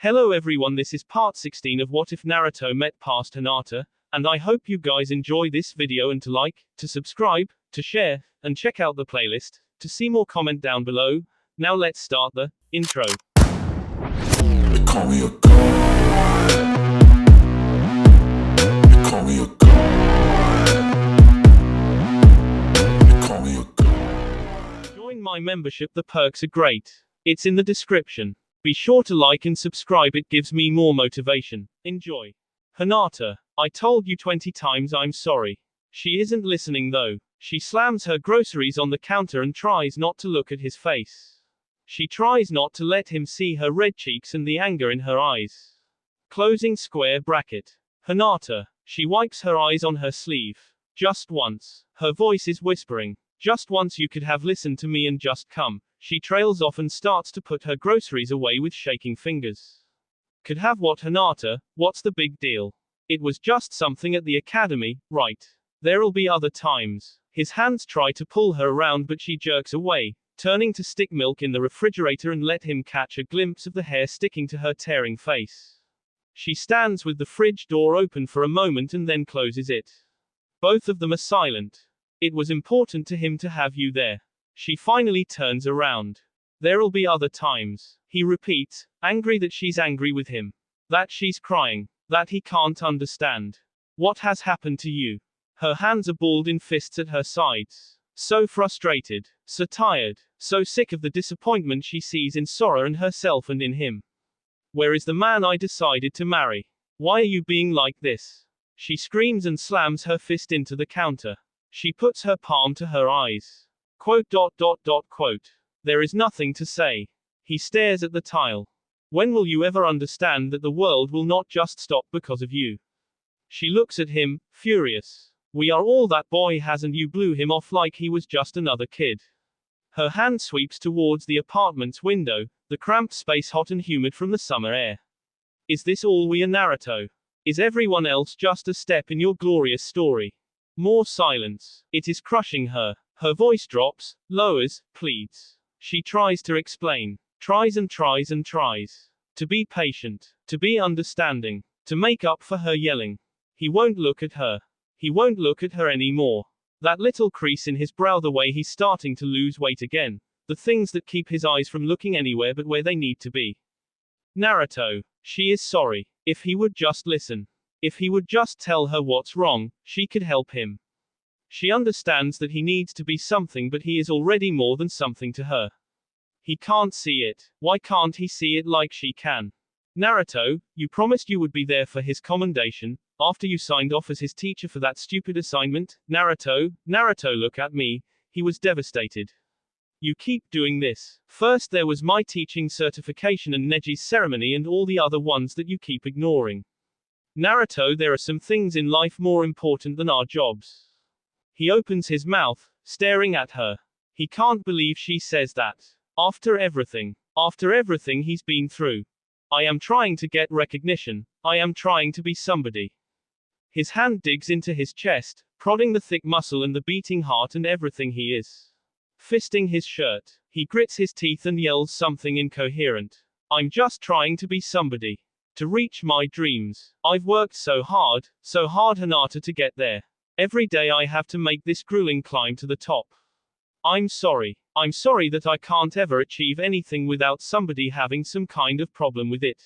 Hello everyone, this is part 16 of What If Naruto Met Past Hinata, and I hope you guys enjoy this video and to like, to subscribe, to share, and check out the playlist, to see more comment down below. Now let's start the intro. They call me a god. They call me a god. They call me a god. Join my membership, the perks are great. It's in the description. Be sure to like and subscribe, it gives me more motivation. Enjoy. Hinata, I told you 20 times I'm sorry. She isn't listening though. She slams her groceries on the counter and tries not to look at his face. She tries not to let him see her red cheeks and the anger in her eyes. Closing square bracket. Hinata. She wipes her eyes on her sleeve. Just once. Her voice is whispering. Just once you could have listened to me and just come. She trails off and starts to put her groceries away with shaking fingers. Could have what, Hinata? What's the big deal? It was just something at the academy, right? There'll be other times. His hands try to pull her around but she jerks away, turning to stick milk in the refrigerator and let him catch a glimpse of the hair sticking to her tearing face. She stands with the fridge door open for a moment and then closes it. Both of them are silent. It was important to him to have you there. She finally turns around. There'll be other times, he repeats, angry that she's angry with him. That she's crying. That he can't understand. What has happened to you? Her hands are balled in fists at her sides. So frustrated, so tired, so sick of the disappointment she sees in Sora and herself and in him. Where is the man I decided to marry? Why are you being like this? She screams and slams her fist into the counter. She puts her palm to her eyes. Quote. There is nothing to say. He stares at the tile. When will you ever understand that the world will not just stop because of you? She looks at him, furious. We are all that boy has and you blew him off like he was just another kid. Her hand sweeps towards the apartment's window, the cramped space hot and humid from the summer air. Is this all we are, Naruto? Is everyone else just a step in your glorious story? More silence. It is crushing her. Her voice drops, lowers, pleads. She tries to explain. Tries and tries and tries. To be patient. To be understanding. To make up for her yelling. He won't look at her. He won't look at her anymore. That little crease in his brow, the way he's starting to lose weight again. The things that keep his eyes from looking anywhere but where they need to be. Naruto. She is sorry. If he would just listen. If he would just tell her what's wrong, she could help him. She understands that he needs to be something, but he is already more than something to her. He can't see it. Why can't he see it like she can? Naruto, you promised you would be there for his commendation, after you signed off as his teacher for that stupid assignment. Naruto, look at me. He was devastated. You keep doing this. First there was my teaching certification and Neji's ceremony and all the other ones that you keep ignoring. Naruto, there are some things in life more important than our jobs. He opens his mouth, staring at her. He can't believe she says that. After everything he's been through. I am trying to get recognition. I am trying to be somebody. His hand digs into his chest, prodding the thick muscle and the beating heart and everything he is. Fisting his shirt. He grits his teeth and yells something incoherent. I'm just trying to be somebody. To reach my dreams. I've worked so hard, Hinata, to get there. Every day I have to make this grueling climb to the top. I'm sorry. I'm sorry that I can't ever achieve anything without somebody having some kind of problem with it.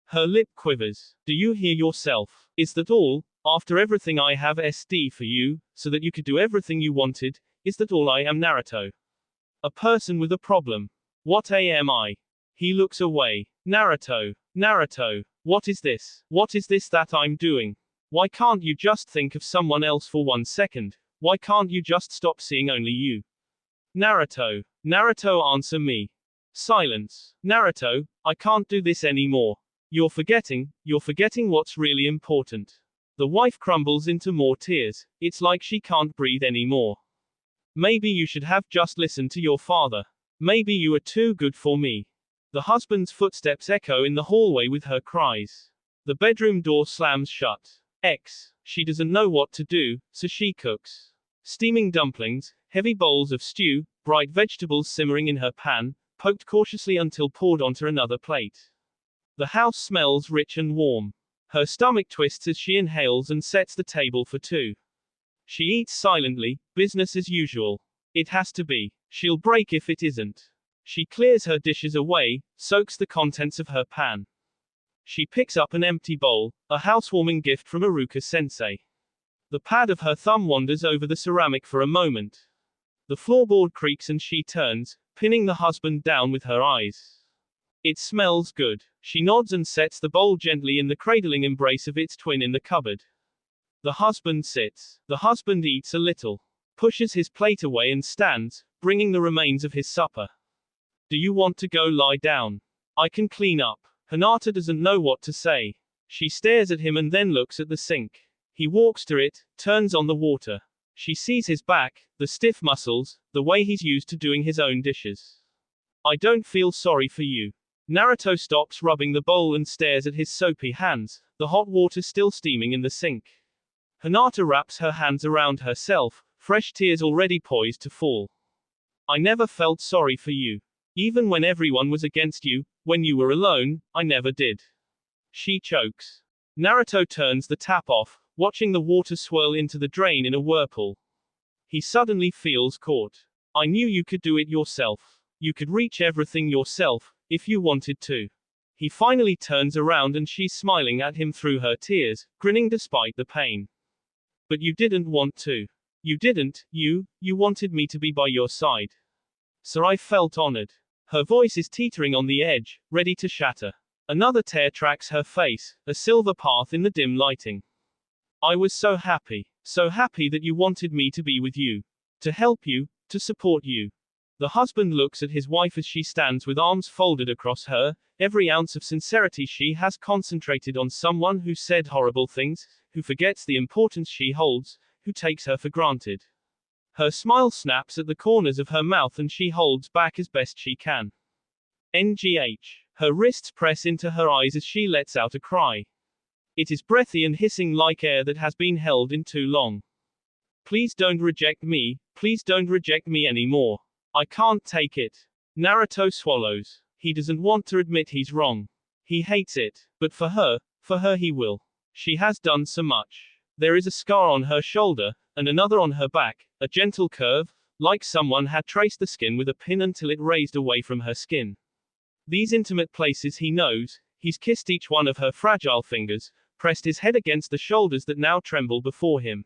Her lip quivers. Do you hear yourself? Is that all? After everything I have SD for you, so that you could do everything you wanted, is that all I am, Naruto? A person with a problem. What am I? He looks away. Naruto, what is this? What is this that I'm doing? Why can't you just think of someone else for 1 second? Why can't you just stop seeing only you? Naruto, answer me. Silence. Naruto, I can't do this anymore. You're forgetting what's really important. The wife crumbles into more tears. It's like she can't breathe anymore. Maybe you should have just listened to your father. Maybe you are too good for me. The husband's footsteps echo in the hallway with her cries. The bedroom door slams shut. She doesn't know what to do, so she cooks. Steaming dumplings, heavy bowls of stew, bright vegetables simmering in her pan, poked cautiously until poured onto another plate. The house smells rich and warm. Her stomach twists as she inhales and sets the table for two. She eats silently, business as usual. It has to be. She'll break if it isn't. She clears her dishes away, soaks the contents of her pan. She picks up an empty bowl, a housewarming gift from Aruka-sensei. The pad of her thumb wanders over the ceramic for a moment. The floorboard creaks and she turns, pinning the husband down with her eyes. It smells good. She nods and sets the bowl gently in the cradling embrace of its twin in the cupboard. The husband sits. The husband eats a little, pushes his plate away and stands, bringing the remains of his supper. Do you want to go lie down? I can clean up. Hinata doesn't know what to say. She stares at him and then looks at the sink. He walks to it, turns on the water. She sees his back, the stiff muscles, the way he's used to doing his own dishes. I don't feel sorry for you. Naruto stops rubbing the bowl and stares at his soapy hands, the hot water still steaming in the sink. Hinata wraps her hands around herself, fresh tears already poised to fall. I never felt sorry for you. Even when everyone was against you, when you were alone, I never did. She chokes. Naruto turns the tap off, watching the water swirl into the drain in a whirlpool. He suddenly feels caught. I knew you could do it yourself. You could reach everything yourself, if you wanted to. He finally turns around and she's smiling at him through her tears, grinning despite the pain. But you didn't want to. You didn't, you wanted me to be by your side. So I felt honored. Her voice is teetering on the edge, ready to shatter. Another tear tracks her face, a silver path in the dim lighting. I was so happy that you wanted me to be with you. To help you, to support you. The husband looks at his wife as she stands with arms folded across her, every ounce of sincerity she has concentrated on someone who said horrible things, who forgets the importance she holds, who takes her for granted. Her smile snaps at the corners of her mouth and she holds back as best she can. NGH. Her wrists press into her eyes as she lets out a cry. It is breathy and hissing like air that has been held in too long. Please don't reject me, please don't reject me anymore. I can't take it. Naruto swallows. He doesn't want to admit he's wrong. He hates it. But for her he will. She has done so much. There is a scar on her shoulder, and another on her back, a gentle curve, like someone had traced the skin with a pin until it raised away from her skin. These intimate places he knows, he's kissed each one of her fragile fingers, pressed his head against the shoulders that now tremble before him.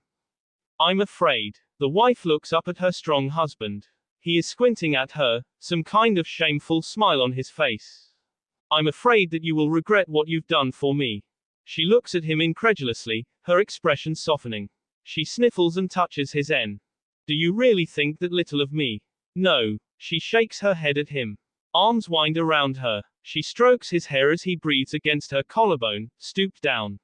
I'm afraid. The wife looks up at her strong husband. He is squinting at her, some kind of shameful smile on his face. I'm afraid that you will regret what you've done for me. She looks at him incredulously, her expression softening. She sniffles and touches his N. Do you really think that little of me? No. She shakes her head at him. Arms wind around her. She strokes his hair as he breathes against her collarbone, stooped down.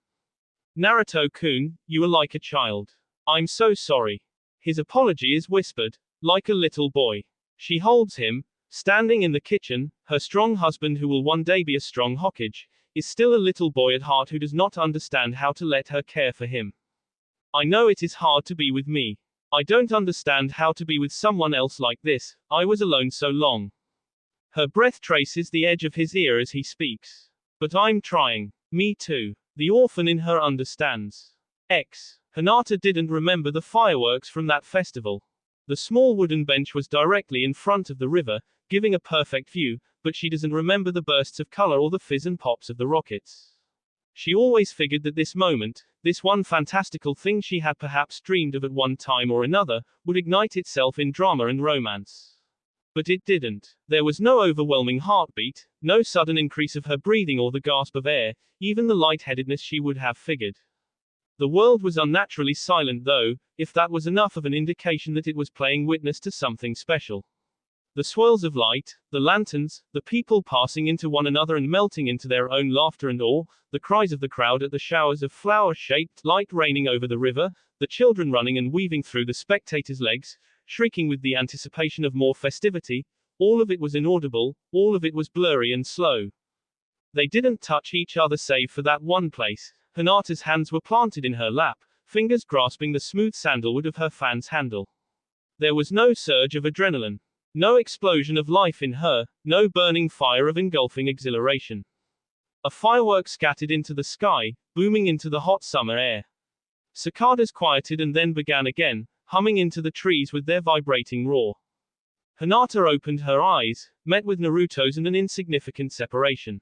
Naruto-kun, you are like a child. I'm so sorry. His apology is whispered, like a little boy. She holds him, standing in the kitchen, her strong husband who will one day be a strong Hokage, is still a little boy at heart who does not understand how to let her care for him. I know it is hard to be with me. I don't understand how to be with someone else like this, I was alone so long. Her breath traces the edge of his ear as he speaks. But I'm trying. Me too. The orphan in her understands. Hinata didn't remember the fireworks from that festival. The small wooden bench was directly in front of the river, giving a perfect view, but she doesn't remember the bursts of color or the fizz and pops of the rockets. She always figured that this moment, this one fantastical thing she had perhaps dreamed of at one time or another, would ignite itself in drama and romance. But it didn't. There was no overwhelming heartbeat, no sudden increase of her breathing or the gasp of air, even the lightheadedness she would have figured. The world was unnaturally silent though, if that was enough of an indication that it was playing witness to something special. The swirls of light, the lanterns, the people passing into one another and melting into their own laughter and awe, the cries of the crowd at the showers of flower-shaped light raining over the river, the children running and weaving through the spectators' legs, shrieking with the anticipation of more festivity, all of it was inaudible, all of it was blurry and slow. They didn't touch each other save for that one place. Hinata's hands were planted in her lap, fingers grasping the smooth sandalwood of her fan's handle. There was no surge of adrenaline. No explosion of life in her, no burning fire of engulfing exhilaration. A firework scattered into the sky, booming into the hot summer air. Cicadas quieted and then began again, humming into the trees with their vibrating roar. Hinata opened her eyes, met with Naruto's and an insignificant separation.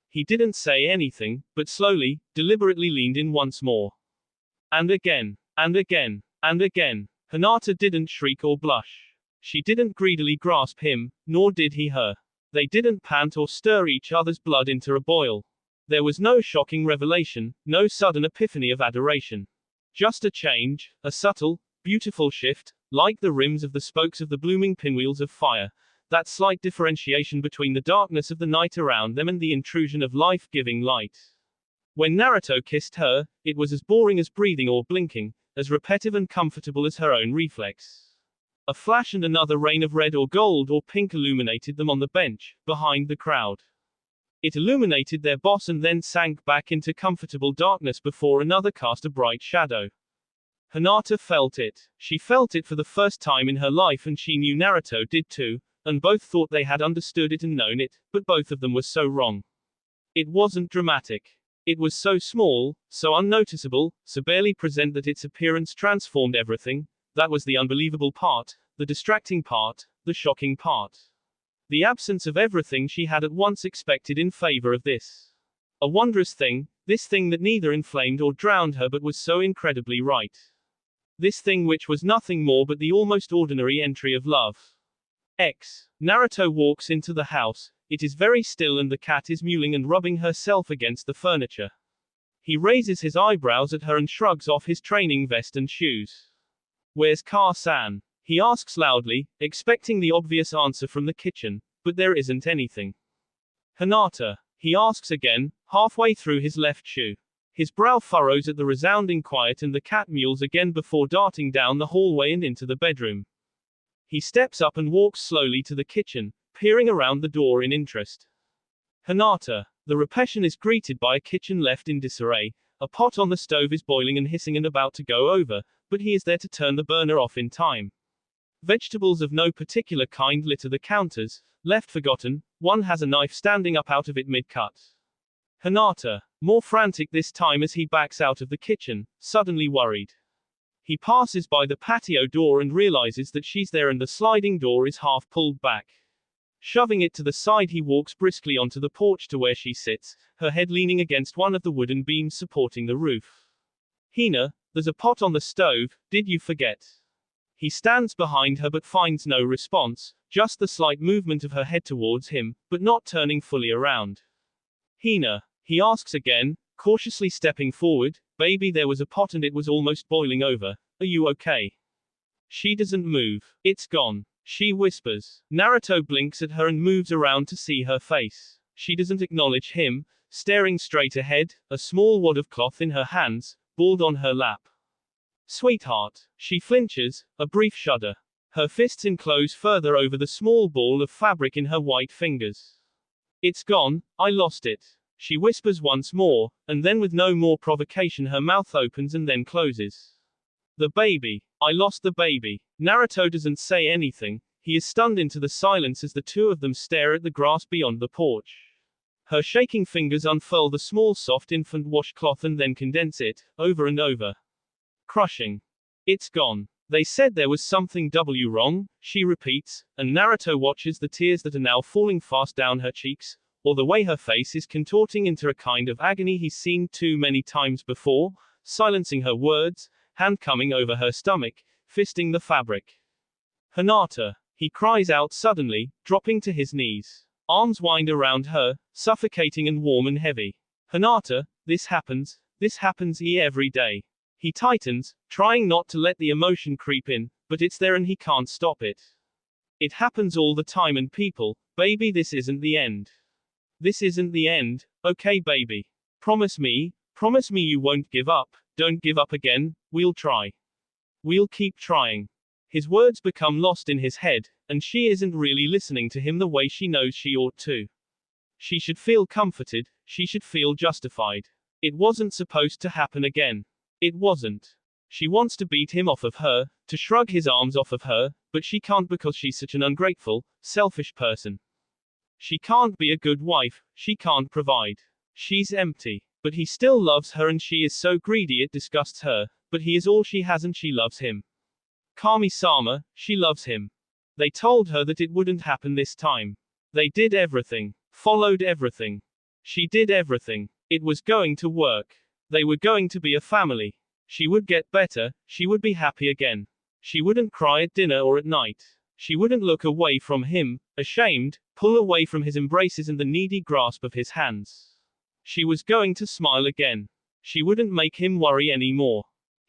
He didn't say anything, but slowly, deliberately leaned in once more. And again, and again, and again. Hinata didn't shriek or blush. She didn't greedily grasp him, nor did he her. They didn't pant or stir each other's blood into a boil. There was no shocking revelation, no sudden epiphany of adoration. Just a change, a subtle, beautiful shift, like the rims of the spokes of the blooming pinwheels of fire, that slight differentiation between the darkness of the night around them and the intrusion of life-giving light. When Naruto kissed her, it was as boring as breathing or blinking, as repetitive and comfortable as her own reflex. A flash and another rain of red or gold or pink illuminated them on the bench, behind the crowd. It illuminated their boss and then sank back into comfortable darkness before another cast a bright shadow. Hinata felt it. She felt it for the first time in her life and she knew Naruto did too, and both thought they had understood it and known it, but both of them were so wrong. It wasn't dramatic. It was so small, so unnoticeable, so barely present that its appearance transformed everything. That was the unbelievable part, the distracting part, the shocking part. The absence of everything she had at once expected in favor of this. A wondrous thing, this thing that neither inflamed or drowned her but was so incredibly right. This thing which was nothing more but the almost ordinary entry of love. Naruto walks into the house. It is very still and the cat is mewling and rubbing herself against the furniture. He raises his eyebrows at her and shrugs off his training vest and shoes. Where's Car-san? He asks loudly, expecting the obvious answer from the kitchen, but there isn't anything. Hinata? He asks again, halfway through his left shoe. His brow furrows at the resounding quiet and the cat mews again before darting down the hallway and into the bedroom. He steps up and walks slowly to the kitchen, peering around the door in interest. Hinata. The repression is greeted by a kitchen left in disarray. A pot on the stove is boiling and hissing and about to go over, but he is there to turn the burner off in time. Vegetables of no particular kind litter the counters, left forgotten. One has a knife standing up out of it mid-cut. Hinata, more frantic this time as he backs out of the kitchen, suddenly worried. He passes by the patio door and realizes that she's there and the sliding door is half pulled back. Shoving it to the side, he walks briskly onto the porch to where she sits, her head leaning against one of the wooden beams supporting the roof. Hina, there's a pot on the stove, did you forget? He stands behind her but finds no response, just the slight movement of her head towards him, but not turning fully around. Hina, he asks again, cautiously stepping forward, baby, there was a pot and it was almost boiling over. Are you okay? She doesn't move. It's gone. She whispers. Naruto blinks at her and moves around to see her face. She doesn't acknowledge him, staring straight ahead, a small wad of cloth in her hands, balled on her lap. Sweetheart. She flinches, a brief shudder. Her fists enclose further over the small ball of fabric in her white fingers. It's gone, I lost it. She whispers once more, and then with no more provocation her mouth opens and then closes. The baby. I lost the baby. Naruto doesn't say anything. He is stunned into the silence as the two of them stare at the grass beyond the porch. Her shaking fingers unfurl the small soft infant washcloth and then condense it, over and over. Crushing. It's gone. They said there was something wrong, she repeats, and Naruto watches the tears that are now falling fast down her cheeks, or the way her face is contorting into a kind of agony he's seen too many times before, silencing her words, hand coming over her stomach, fisting the fabric. Hinata. He cries out suddenly, dropping to his knees. Arms wind around her, suffocating and warm and heavy. Hinata, this happens every day. He tightens, trying not to let the emotion creep in, but it's there and he can't stop it. It happens all the time and people, baby, this isn't the end. This isn't the end, okay baby. Promise me you won't give up, don't give up again, we'll try. We'll keep trying. His words become lost in his head, and she isn't really listening to him the way she knows she ought to. She should feel comforted, she should feel justified. It wasn't supposed to happen again. It wasn't. She wants to beat him off of her, to shrug his arms off of her, but she can't because she's such an ungrateful, selfish person. She can't be a good wife, she can't provide. She's empty. But he still loves her and she is so greedy it disgusts her, but he is all she has and she loves him. Kami-sama, she loves him. They told her that it wouldn't happen this time. They did everything. Followed everything. She did everything. It was going to work. They were going to be a family. She would get better, she would be happy again. She wouldn't cry at dinner or at night. She wouldn't look away from him, ashamed, pull away from his embraces and the needy grasp of his hands. She was going to smile again. She wouldn't make him worry anymore.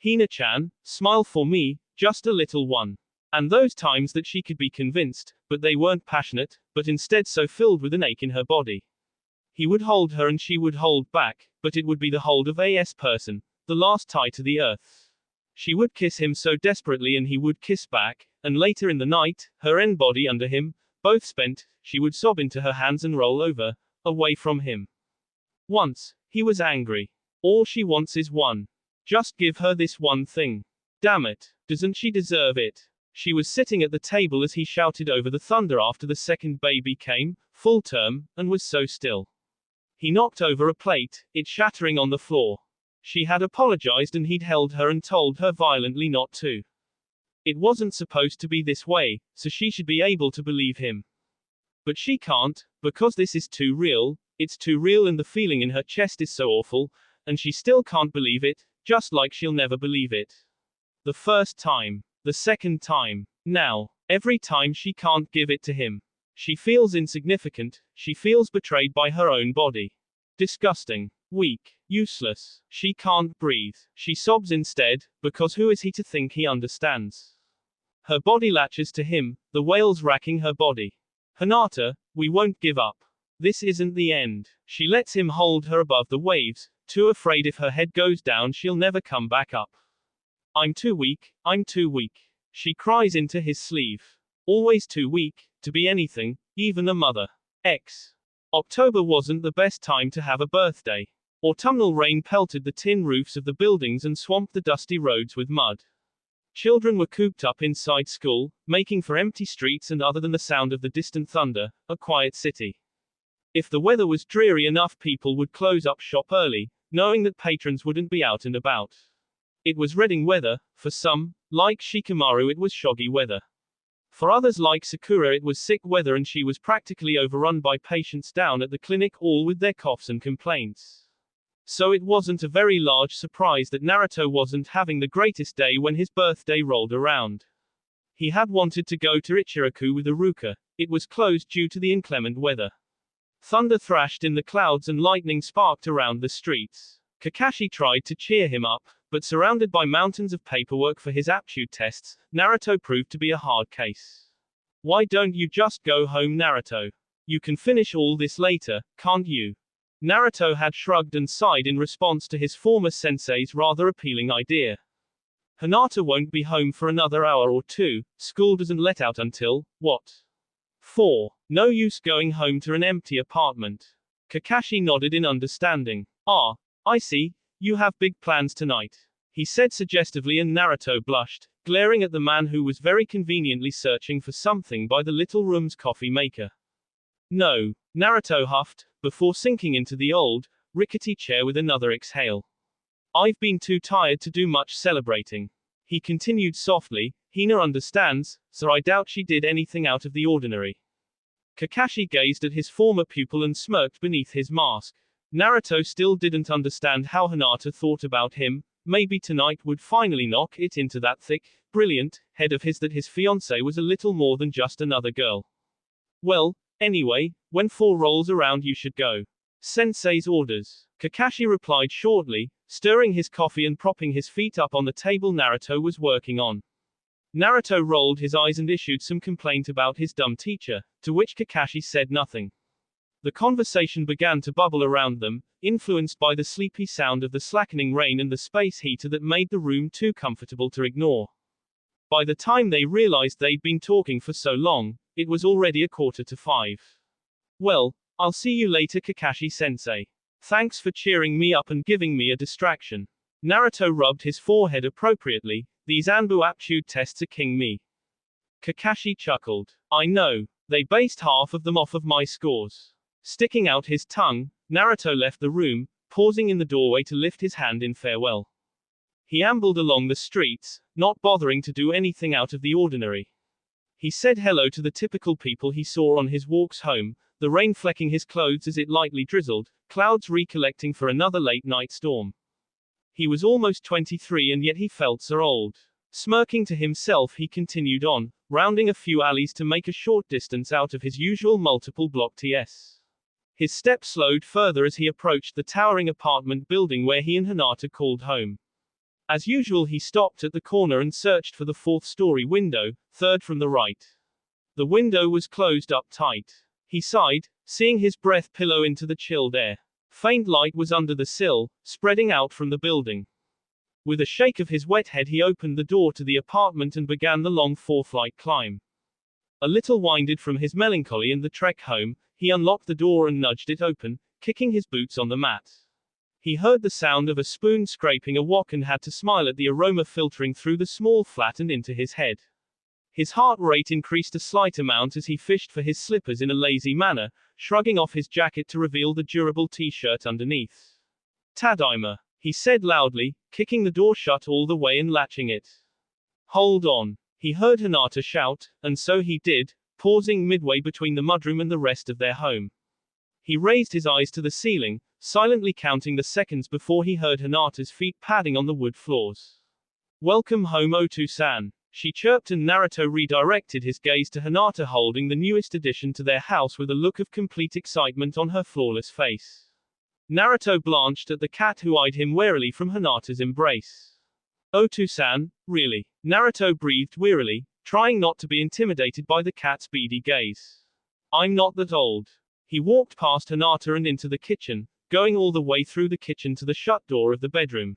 Hina-chan, smile for me, just a little one. And those times that she could be convinced, but they weren't passionate, but instead so filled with an ache in her body. He would hold her and she would hold back, but it would be the hold of a person, the last tie to the earth. She would kiss him so desperately and he would kiss back, and later in the night, her body under him, both spent, she would sob into her hands and roll over, away from him. Once, he was angry. All she wants is one. Just give her this one thing. Damn it. Doesn't she deserve it? She was sitting at the table as he shouted over the thunder after the second baby came, full term, and was so still. He knocked over a plate, it shattering on the floor. She had apologized and he'd held her and told her violently not to. It wasn't supposed to be this way, so she should be able to believe him. But she can't, because this is too real, it's too real and the feeling in her chest is so awful, and she still can't believe it, just like she'll never believe it. The first time. The second time. Now. Every time she can't give it to him. She feels insignificant, she feels betrayed by her own body. Disgusting. Weak. Useless. She can't breathe. She sobs instead, because who is he to think he understands? Her body latches to him, the wails racking her body. Hinata, we won't give up. This isn't the end. She lets him hold her above the waves, too afraid if her head goes down she'll never come back up. I'm too weak, I'm too weak. She cries into his sleeve. Always too weak, to be anything, even a mother. October wasn't the best time to have a birthday. Autumnal rain pelted the tin roofs of the buildings and swamped the dusty roads with mud. Children were cooped up inside school, making for empty streets and other than the sound of the distant thunder, a quiet city. If the weather was dreary enough people would close up shop early, knowing that patrons wouldn't be out and about. It was Reading weather, for some, like Shikamaru it was shoggy weather. For others like Sakura it was sick weather and she was practically overrun by patients down at the clinic all with their coughs and complaints. So it wasn't a very large surprise that Naruto wasn't having the greatest day when his birthday rolled around. He had wanted to go to Ichiraku with Iruka. It was closed due to the inclement weather. Thunder thrashed in the clouds and lightning sparked around the streets. Kakashi tried to cheer him up, but surrounded by mountains of paperwork for his aptitude tests, Naruto proved to be a hard case. Why don't you just go home, Naruto? You can finish all this later, can't you? Naruto had shrugged and sighed in response to his former sensei's rather appealing idea. Hinata won't be home for another hour or two, school doesn't let out until, what? 4. No use going home to an empty apartment. Kakashi nodded in understanding. Ah, I see, you have big plans tonight. He said suggestively and Naruto blushed, glaring at the man who was very conveniently searching for something by the little room's coffee maker. No, Naruto huffed, before sinking into the old, rickety chair with another exhale. I've been too tired to do much celebrating. He continued softly, Hina understands, so I doubt she did anything out of the ordinary. Kakashi gazed at his former pupil and smirked beneath his mask. Naruto still didn't understand how Hinata thought about him, maybe tonight would finally knock it into that thick, brilliant, head of his that his fiancée was a little more than just another girl. Well, anyway, when 4 rolls around you should go. Sensei's orders. Kakashi replied shortly, stirring his coffee and propping his feet up on the table Naruto was working on. Naruto rolled his eyes and issued some complaint about his dumb teacher, to which Kakashi said nothing. The conversation began to bubble around them, influenced by the sleepy sound of the slackening rain and the space heater that made the room too comfortable to ignore. By the time they realized they'd been talking for so long, it was already 5:15. Well, I'll see you later, Kakashi-sensei. Thanks for cheering me up and giving me a distraction. Naruto rubbed his forehead appropriately. These Anbu aptitude tests are king me. Kakashi chuckled. I know. They based half of them off of my scores. Sticking out his tongue, Naruto left the room, pausing in the doorway to lift his hand in farewell. He ambled along the streets, not bothering to do anything out of the ordinary. He said hello to the typical people he saw on his walks home, the rain flecking his clothes as it lightly drizzled, clouds recollecting for another late-night storm. He was almost 23 and yet he felt so old. Smirking to himself, he continued on, rounding a few alleys to make a short distance out of his usual multiple block TS. His steps slowed further as he approached the towering apartment building where he and Hinata called home. As usual, he stopped at the corner and searched for the fourth-story window, third from the right. The window was closed up tight. He sighed, seeing his breath pillow into the chilled air. Faint light was under the sill, spreading out from the building. With a shake of his wet head, he opened the door to the apartment and began the long four-flight climb. A little winded from his melancholy and the trek home, he unlocked the door and nudged it open, kicking his boots on the mat. He heard the sound of a spoon scraping a wok and had to smile at the aroma filtering through the small flat and into his head. His heart rate increased a slight amount as he fished for his slippers in a lazy manner, shrugging off his jacket to reveal the durable t-shirt underneath. Tadaima, he said loudly, kicking the door shut all the way and latching it. Hold on, he heard Hinata shout, and so he did, pausing midway between the mudroom and the rest of their home. He raised his eyes to the ceiling, silently counting the seconds before he heard Hinata's feet padding on the wood floors. Welcome home, Otu-san, she chirped, and Naruto redirected his gaze to Hinata holding the newest addition to their house with a look of complete excitement on her flawless face. Naruto blanched at the cat who eyed him warily from Hinata's embrace. Otu-san, really? Naruto breathed wearily, trying not to be intimidated by the cat's beady gaze. I'm not that old. He walked past Hinata and into the kitchen, going all the way through the kitchen to the shut door of the bedroom.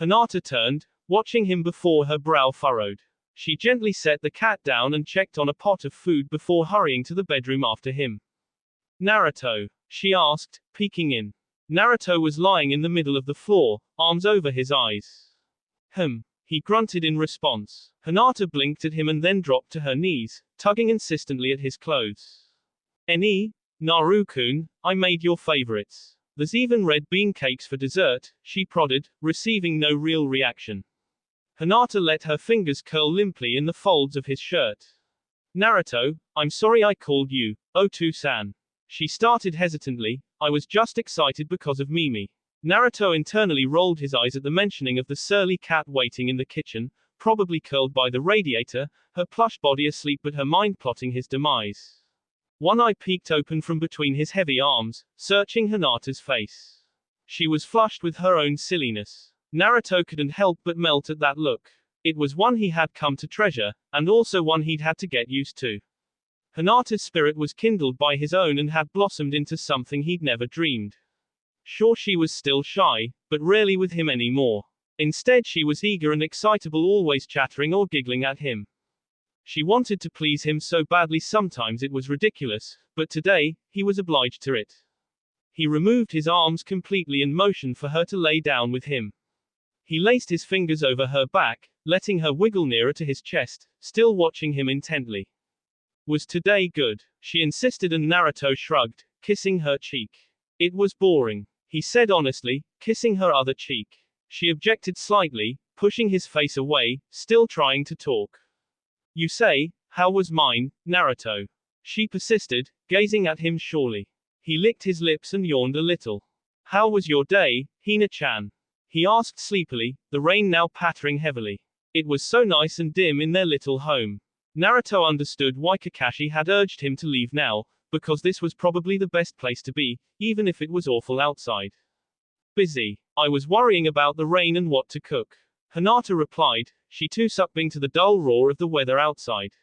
Hinata turned, watching him before her brow furrowed. She gently set the cat down and checked on a pot of food before hurrying to the bedroom after him. Naruto? She asked, peeking in. Naruto was lying in the middle of the floor, arms over his eyes. He grunted in response. Hinata blinked at him and then dropped to her knees, tugging insistently at his clothes. Naru-kun, I made your favorites. There's even red bean cakes for dessert, she prodded, receiving no real reaction. Hinata let her fingers curl limply in the folds of his shirt. Naruto, I'm sorry I called you, Otu-san. She started hesitantly, I was just excited because of Mimi. Naruto internally rolled his eyes at the mentioning of the surly cat waiting in the kitchen, probably curled by the radiator, her plush body asleep but her mind plotting his demise. One eye peeked open from between his heavy arms, searching Hinata's face. She was flushed with her own silliness. Naruto couldn't help but melt at that look. It was one he had come to treasure, and also one he'd had to get used to. Hinata's spirit was kindled by his own and had blossomed into something he'd never dreamed. Sure, she was still shy, but rarely with him anymore. Instead, she was eager and excitable, always chattering or giggling at him. She wanted to please him so badly sometimes it was ridiculous, but today, he was obliged to it. He removed his arms completely and motioned for her to lay down with him. He laced his fingers over her back, letting her wiggle nearer to his chest, still watching him intently. Was today good? She insisted, and Naruto shrugged, kissing her cheek. It was boring, he said honestly, kissing her other cheek. She objected slightly, pushing his face away, still trying to talk. You say, how was mine, Naruto? She persisted, gazing at him surely. He licked his lips and yawned a little. How was your day, Hina-chan? He asked sleepily, the rain now pattering heavily. It was so nice and dim in their little home. Naruto understood why Kakashi had urged him to leave now, because this was probably the best place to be, even if it was awful outside. Busy. I was worrying about the rain and what to cook. Hinata replied, she too succumbing to the dull roar of the weather outside.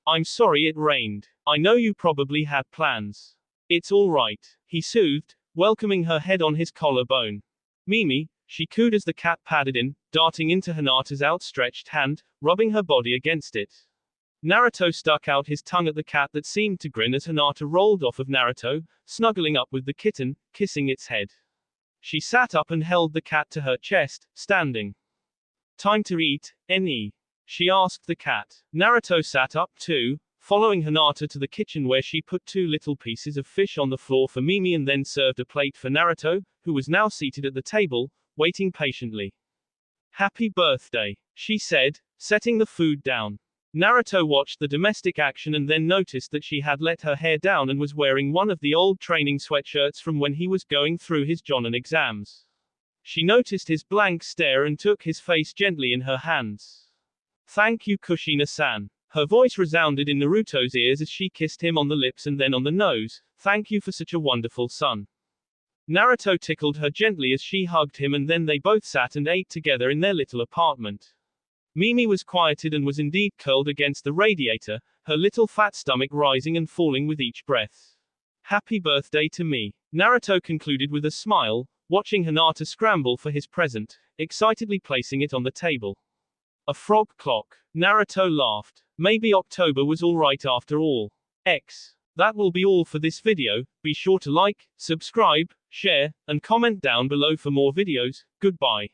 I'm sorry it rained. I know you probably had plans. It's all right, he soothed, welcoming her head on his collarbone. Mimi, she cooed as the cat padded in, darting into Hinata's outstretched hand, rubbing her body against it. Naruto stuck out his tongue at the cat that seemed to grin as Hinata rolled off of Naruto, snuggling up with the kitten, kissing its head. She sat up and held the cat to her chest, standing. Time to eat, Ne? She asked the cat. Naruto sat up too, following Hinata to the kitchen where she put 2 little pieces of fish on the floor for Mimi and then served a plate for Naruto, who was now seated at the table, waiting patiently. Happy birthday, she said, setting the food down. Naruto watched the domestic action and then noticed that she had let her hair down and was wearing one of the old training sweatshirts from when he was going through his Jonin exams. She noticed his blank stare and took his face gently in her hands. Thank you, Kushina-san. Her voice resounded in Naruto's ears as she kissed him on the lips and then on the nose. Thank you for such a wonderful son. Naruto tickled her gently as she hugged him and then they both sat and ate together in their little apartment. Mimi was quieted and was indeed curled against the radiator, her little fat stomach rising and falling with each breath. Happy birthday to me. Naruto concluded with a smile, watching Hinata scramble for his present, excitedly placing it on the table. A frog clock. Naruto laughed. Maybe October was alright after all. That will be all for this video. Be sure to like, subscribe, share, and comment down below for more videos. Goodbye.